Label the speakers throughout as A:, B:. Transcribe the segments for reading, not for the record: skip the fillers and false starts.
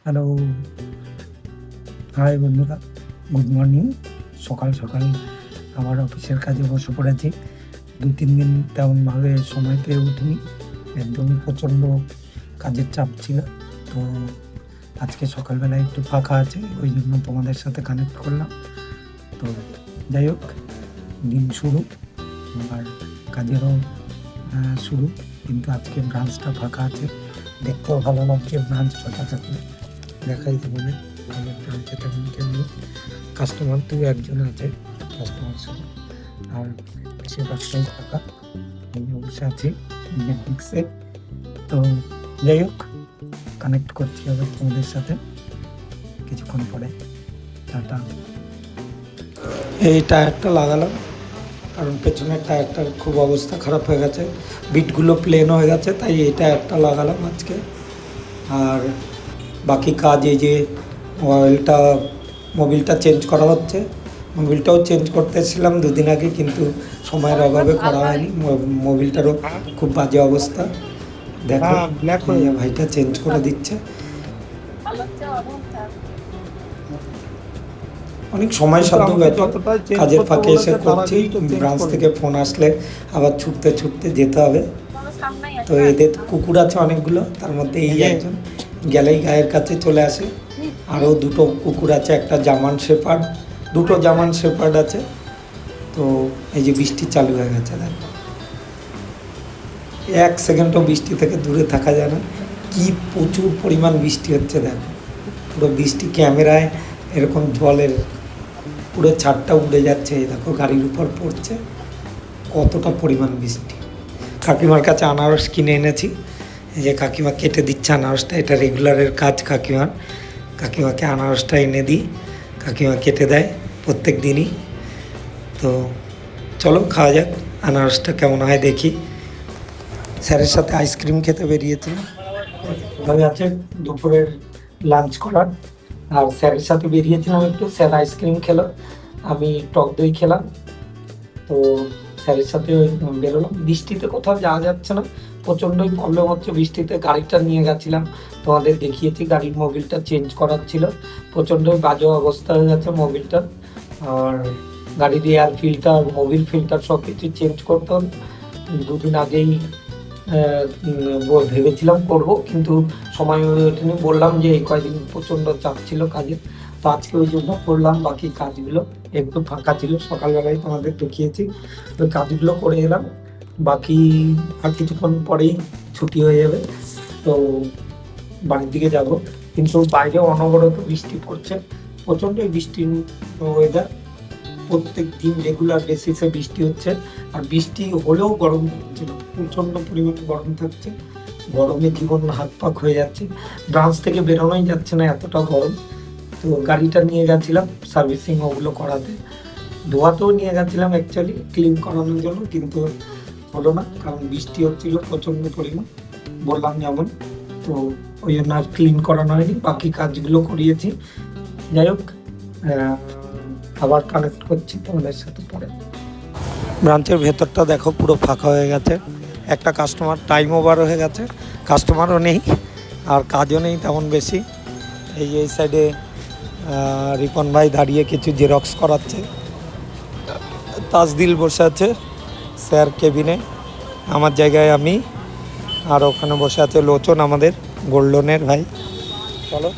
A: Hello, high বন্ধুরা, good morning. সকাল সকাল আমার অফিসের কাজে বসে পড়েছি। ২-৩ দিন তেমনভাবে সময় পেয়ে উঠিনি। একদমই প্রচণ্ড কাজের চাপ ছিল। তো আজকে সকালবেলায় একটু ফাঁকা আছে, ওই জন্য তোমাদের সাথে কানেক্ট করলাম। তো যাই হোক, দিন শুরু, আর কাজেরও শুরু। কিন্তু আজকে ব্রাঞ্চটা ফাঁকা আছে, দেখতেও ভালো লাগছে। ব্রাঞ্চ ফাঁকা থাকলে দেখাই তোমাদের আমাদের ব্রাঞ্চে তেমন কেউ নেই। কাস্টমার ২-১ জন আছে কাস্টমার সাথে, আর বেশিরভাগ টাইম ফাঁকা। আমি বসে আছি নেটফ্লিক্সে। তো যাই হোক, কানেক্ট করছি আবার তোমাদের সাথে কিছুক্ষণ পরে। টাটা। এই টায়ারটা লাগালাম, কারণ পেছনের টায়ারটার খুব অবস্থা খারাপ হয়ে গেছে, বিটগুলো প্লেন হয়ে গেছে, তাই এই টায়ারটা লাগালাম আজকে। আর বাকি কাজ এই যে অয়েলটা, মোবিলটা চেঞ্জ করা হচ্ছে। মোবিলটাও চেঞ্জ করতেছিলাম ২ দিন আগে, কিন্তু সময়ের অভাবে করা হয়নি। মোবিলটারও খুব বাজে অবস্থা। দেখো ভাইটা চেঞ্জ করে দিচ্ছে। অনেক সময় সাধ্য ব্যাপার, কাজের ফাঁকে এসে করছি। ব্রাঞ্চ থেকে ফোন আসলে আবার ছুটতে ছুটতে যেতে হবে। তো এদের কুকুর আছে অনেকগুলো, তার মধ্যে এই একজন গেলেই গায়ের কাছে চলে আসে। আরও ২টো কুকুর আছে, একটা জার্মান শেপার্ড, ২টো জার্মান শেপার্ড আছে। তো এই যে বৃষ্টি চালু হয়ে গেছে, দেখো ১ সেকেন্ডও বৃষ্টি থেকে দূরে থাকা যায় না। কি প্রচুর পরিমাণ বৃষ্টি হচ্ছে, দেখো পুরো বৃষ্টি ক্যামেরায় এরকম জলের পুরো ছাদটা উড়ে যাচ্ছে। এই দেখো গাড়ির উপর পড়ছে, কতটা পরিমাণ বৃষ্টি। কাকিমার কাছে আনারস কিনে এনেছি, এই যে কাকিমা কেটে দিচ্ছে আনারসটা। এটা রেগুলারের কাজ কাকিমার। কাকিমাকে আনারসটা এনে দিই, কাকিমা কেটে দেয় প্রত্যেক দিনই। তো চলো খাওয়া যাক, আনারসটা কেমন হয় দেখি। স্যারের সাথে আইসক্রিম খেতে বেরিয়েছিলাম, ভাবে আছে দুপুরের লাঞ্চ করার। আর স্যারের সাথে বেরিয়েছিলাম একটু, স্যার আইসক্রিম খেলো, আমি টক দই খেলাম। তো স্যারের সাথে বেরোলাম। বৃষ্টিতে কোথাও যাওয়া যাচ্ছে না, প্রচণ্ডই প্রবলেম হচ্ছে বৃষ্টিতে। গাড়িটা নিয়ে গেছিলাম, তোমাদের দেখিয়েছি, গাড়ির মোবিলটা চেঞ্জ করার ছিল। প্রচণ্ডই বাজে অবস্থা হয়ে গেছে মোবিলটার। আর গাড়ির এয়ার ফিল্টার, মোবিল ফিল্টার সব কিছু চেঞ্জ করতে হবে। ২ দিন আগেই ভেবেছিলাম করব, কিন্তু সময় হয়ে ওঠেনি। বললাম যে এই কয়দিন প্রচণ্ড চাপ ছিল কাজের, তো আজকে ওই জন্য করলাম। বাকি কাজগুলো একটু ফাঁকা ছিল, সকালবেলায় তোমাদের দেখিয়েছি, তো কাজগুলো করে এলাম। বাকি আর কিছুক্ষণ পরেই ছুটি হয়ে যাবে, তো বাড়ির দিকে যাব। কিন্তু বাইরে অনবরত বৃষ্টি পড়ছে, প্রচণ্ডই বৃষ্টির ওয়েদার। প্রত্যেক দিন রেগুলার বেসিসে বৃষ্টি হচ্ছে, আর বৃষ্টি হলেও গরম হচ্ছে না, প্রচণ্ড পরিমাণে গরম থাকছে। গরমে জীবন হাত পাক হয়ে যাচ্ছে, ব্রাঞ্চ থেকে বেরোনোই যাচ্ছে না, এতটা গরম। তো গাড়িটা নিয়ে গেছিলাম সার্ভিসিং ওগুলো করাতে, ধোয়াতেও নিয়ে গেছিলাম অ্যাকচুয়ালি ক্লিন করানোর জন্য, কিন্তু হলো না, কারণ বৃষ্টি হচ্ছিল প্রচণ্ড পরিমাণ, বললাম যেমন। তো ওই জন্য আর ক্লিন করানো হয়নি, বাকি কাজগুলো করিয়েছি। যাই হোক, আবার কানেক্ট করছি তোমাদের সাথে পরে। ব্রাঞ্চের ভেতরটা দেখো পুরো ফাঁকা হয়ে গেছে। একটা কাস্টমার টাইম ওভার হয়ে গেছে, কাস্টমারও নেই আর কাজও নেই তেমন বেশি। এই যে এই সাইডে রিপন ভাই দাঁড়িয়ে কিছু জেরক্স করাচ্ছে, তাজদিল বসে আছে স্যার কেবিনে, আমার জায়গায় আমি, আর ওখানে বসে আছে লোচন, আমাদের গোল্ড লোনের ভাই। চলো,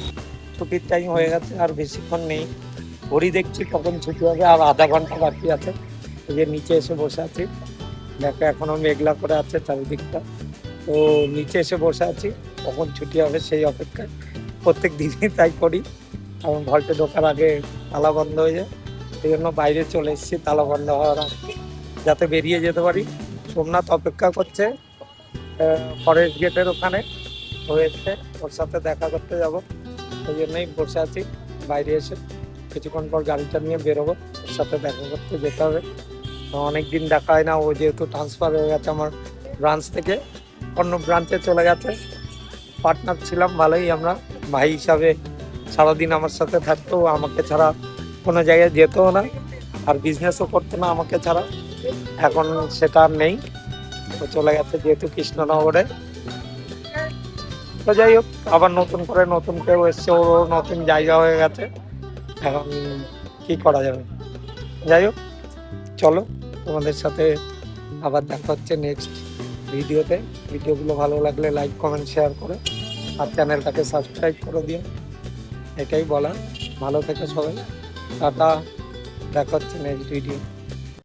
A: ছুটির টাইম হয়ে গেছে, আর বেশিক্ষণ নেই। ঘড়ি দেখছি কখন ছুটি হবে, আর আধা ঘন্টা বাকি আছে। এই যে নিচে এসে বসে আছি, দেখো এখনো মেঘলা করে আছে চারিদিকটা। তো নিচে এসে বসে আছি, কখন ছুটি হবে সেই অপেক্ষায়। প্রত্যেক দিনই তাই করি, কারণ ঘরটা ঢোকার আগে তালা বন্ধ হয়ে যায়। সেই জন্য বাইরে চলে এসেছি তালা বন্ধ হওয়ার আগে, যাতে বেরিয়ে যেতে পারি। সোমনাথ অপেক্ষা করছে ফরেস্ট গেটের ওখানে, হয়েছে ওর সাথে দেখা করতে যাব, সেই জন্যই বসে আছি বাইরে এসে। কিছুক্ষণ পর গাড়িটা নিয়ে বেরোবো, ওর সাথে দেখা করতে যেতে হবে। অনেকদিন দেখা হয় না, ও যেহেতু ট্রান্সফার হয়ে গেছে আমার ব্রাঞ্চ থেকে, অন্য ব্রাঞ্চে চলে গেছে। পার্টনার ছিলাম ভালোই, আমরা ভাই হিসাবে সারাদিন আমার সাথে থাকতো, আমাকে ছাড়া কোনো জায়গায় যেতেও না, আর বিজনেসও করতো না আমাকে ছাড়া। এখন সেটা আর নেই, ও চলে গেছে যেহেতু কৃষ্ণনগরে। তো যাই হোক, আবার নতুন করে নতুন কেউ এসছে, ওরও নতুন জায়গা হয়ে গেছে, এখন কি করা যাবে। যাই হোক, চলো তোমাদের সাথে আবার দেখা হচ্ছে নেক্সট ভিডিওতে। ভিডিওগুলো ভালো লাগলে লাইক কমেন্ট শেয়ার করে আর চ্যানেলটাকে সাবস্ক্রাইব করে দিও, এটাই বলা। ভালো থেকে সবাই, টাটা, দেখা হচ্ছে নেক্সট ভিডিও।